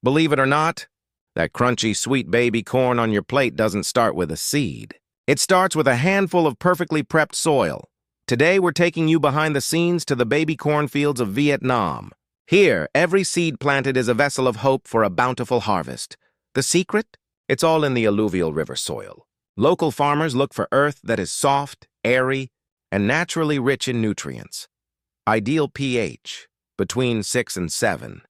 Believe it or not, that crunchy, sweet baby corn on your plate doesn't start with a seed. It starts with a handful of perfectly prepped soil. Today, we're taking you behind the scenes to the baby cornfields of Vietnam. Here, every seed planted is a vessel of hope for a bountiful harvest. The secret? It's all in the alluvial river soil. Local farmers look for earth that is soft, airy, and naturally rich in nutrients. Ideal pH, between 6 and 7.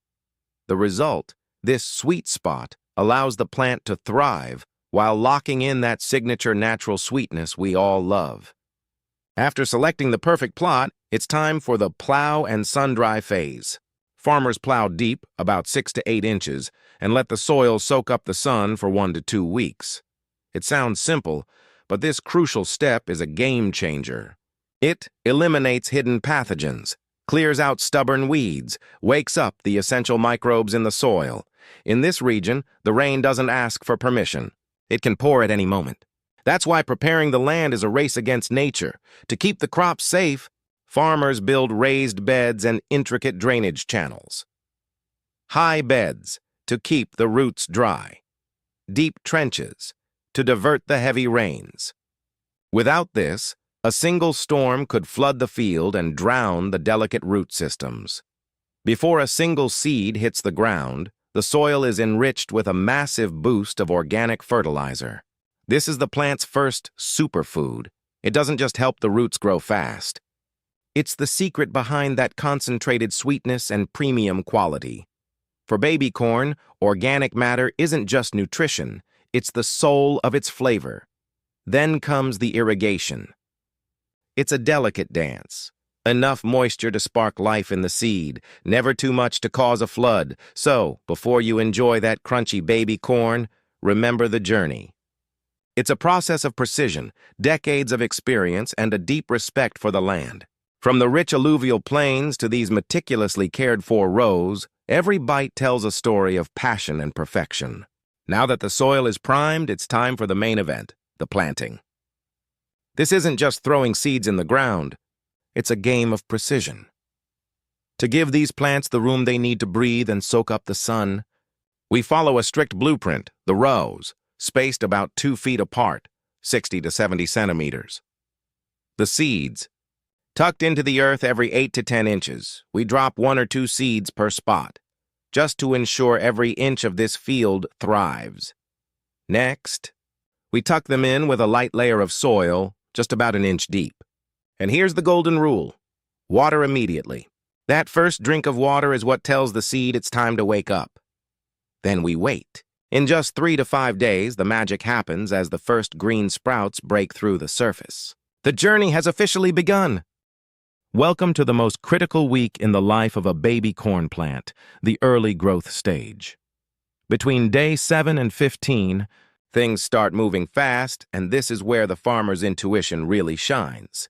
The result? This sweet spot allows the plant to thrive while locking in that signature natural sweetness we all love. After selecting the perfect plot, it's time for the plow and sun-dry phase. Farmers plow deep, about 6 to 8 inches, and let the soil soak up the sun for 1 to 2 weeks. It sounds simple, but this crucial step is a game changer. It eliminates hidden pathogens, clears out stubborn weeds, wakes up the essential microbes in the soil. In this region, the rain doesn't ask for permission. It can pour at any moment. That's why preparing the land is a race against nature. To keep the crops safe, farmers build raised beds and intricate drainage channels. High beds to keep the roots dry. Deep trenches to divert the heavy rains. Without this, a single storm could flood the field and drown the delicate root systems. Before a single seed hits the ground, the soil is enriched with a massive boost of organic fertilizer. This is the plant's first superfood. It doesn't just help the roots grow fast. It's the secret behind that concentrated sweetness and premium quality. For baby corn, organic matter isn't just nutrition, it's the soul of its flavor. Then comes the irrigation. It's a delicate dance. Enough moisture to spark life in the seed, never too much to cause a flood. So, before you enjoy that crunchy baby corn, remember the journey. It's a process of precision, decades of experience, and a deep respect for the land. From the rich alluvial plains to these meticulously cared-for rows, every bite tells a story of passion and perfection. Now that the soil is primed, it's time for the main event, the planting. This isn't just throwing seeds in the ground. It's a game of precision. To give these plants the room they need to breathe and soak up the sun, we follow a strict blueprint, the rows, spaced about 2 feet apart, 60 to 70 centimeters. The seeds, tucked into the earth every 8 to 10 inches, we drop 1 or 2 seeds per spot, just to ensure every inch of this field thrives. Next, we tuck them in with a light layer of soil, just about 1 inch deep. And here's the golden rule. Water immediately. That first drink of water is what tells the seed it's time to wake up. Then we wait. In just 3 to 5 days, the magic happens as the first green sprouts break through the surface. The journey has officially begun. Welcome to the most critical week in the life of a baby corn plant, the early growth stage. Between day 7 and 15, things start moving fast, and this is where the farmer's intuition really shines.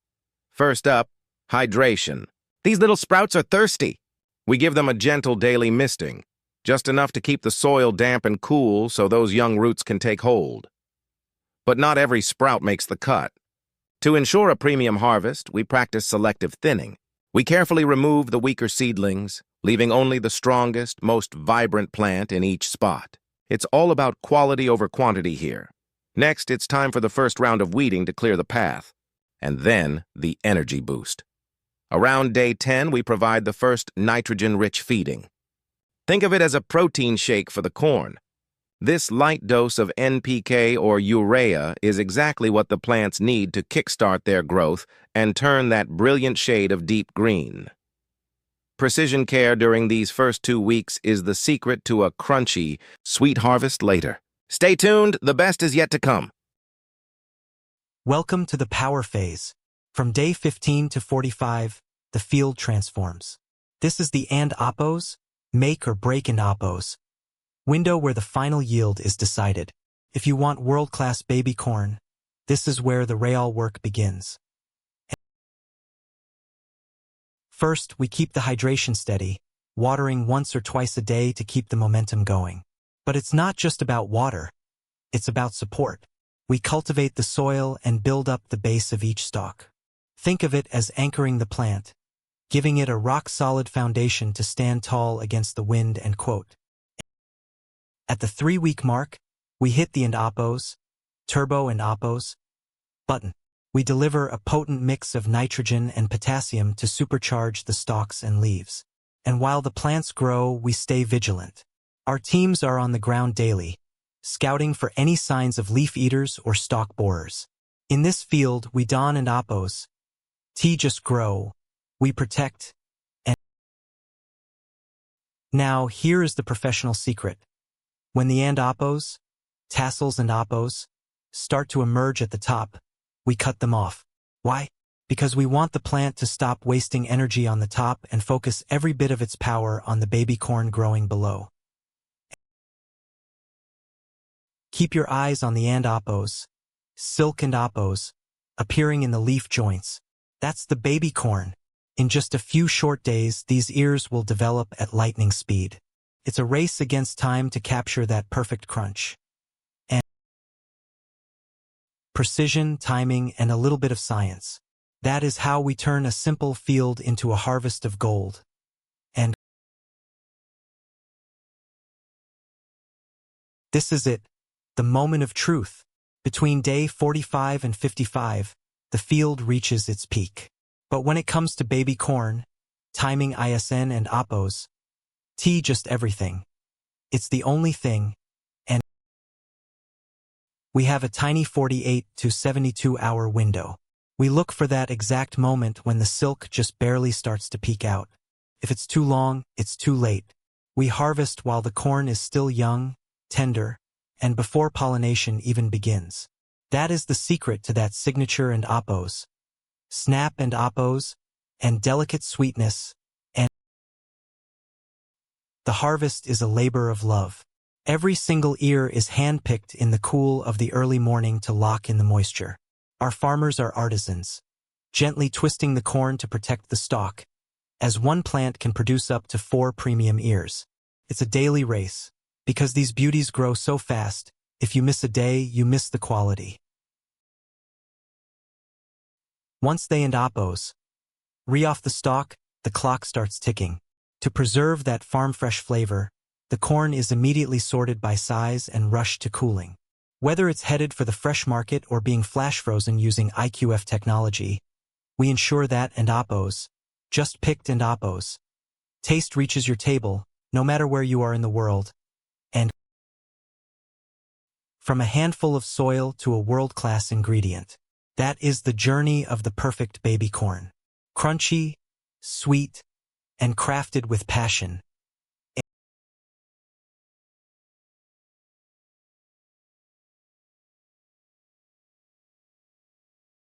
First up, hydration. These little sprouts are thirsty. We give them a gentle daily misting, just enough to keep the soil damp and cool so those young roots can take hold. But not every sprout makes the cut. To ensure a premium harvest, we practice selective thinning. We carefully remove the weaker seedlings, leaving only the strongest, most vibrant plant in each spot. It's all about quality over quantity here. Next, it's time for the first round of weeding to clear the path. And then the energy boost. Around day 10, we provide the first nitrogen-rich feeding. Think of it as a protein shake for the corn. This light dose of NPK or urea is exactly what the plants need to kickstart their growth and turn that brilliant shade of deep green. Precision care during these first 2 weeks is the secret to a crunchy, sweet harvest later. Stay tuned, the best is yet to come. Welcome to the power phase. From day 15 to 45, the field transforms. This is the and oppos, make or break and oppos, window where the final yield is decided. If you want world-class baby corn, this is where the real work begins. First, we keep the hydration steady, watering once or twice a day to keep the momentum going. But it's not just about water. It's about support. We cultivate the soil and build up the base of each stalk. Think of it as anchoring the plant, giving it a rock-solid foundation to stand tall against the wind and quote. At the 3-week mark, we hit the and oppos, turbo and oppos, button. We deliver a potent mix of nitrogen and potassium to supercharge the stalks and leaves. And while the plants grow, we stay vigilant. Our teams are on the ground daily, scouting for any signs of leaf eaters or stalk borers. In this field, we don and oppos, just grow, we protect, and now here is the professional secret. When the and oppos, tassels and oppos, start to emerge at the top, we cut them off. Why? Because we want the plant to stop wasting energy on the top and focus every bit of its power on the baby corn growing below. Keep your eyes on the and oppos, silk and oppos, appearing in the leaf joints. That's the baby corn. In just a few short days, these ears will develop at lightning speed. It's a race against time to capture that perfect crunch. And precision, timing, and a little bit of science. That is how we turn a simple field into a harvest of gold. And this is it, the moment of truth. Between day 45 and 55, the field reaches its peak. But when it comes to baby corn, timing ISN and oppos, just everything. It's the only thing, and we have a tiny 48 to 72-hour window. We look for that exact moment when the silk just barely starts to peek out. If it's too long, it's too late. We harvest while the corn is still young, tender, and before pollination even begins. That is the secret to that signature and oppos, snap and oppos, and delicate sweetness, and the harvest is a labor of love. Every single ear is handpicked in the cool of the early morning to lock in the moisture. Our farmers are artisans, gently twisting the corn to protect the stalk, as one plant can produce up to 4 premium ears. It's a daily race, because these beauties grow so fast, if you miss a day, you miss the quality. Once they and oppos off the stalk, the clock starts ticking. To preserve that farm-fresh flavor, the corn is immediately sorted by size and rushed to cooling. Whether it's headed for the fresh market or being flash-frozen using IQF technology, we ensure that and oppos, just picked and oppos, taste reaches your table, no matter where you are in the world. And from a handful of soil to a world-class ingredient, that is the journey of the perfect baby corn. Crunchy, sweet, and crafted with passion.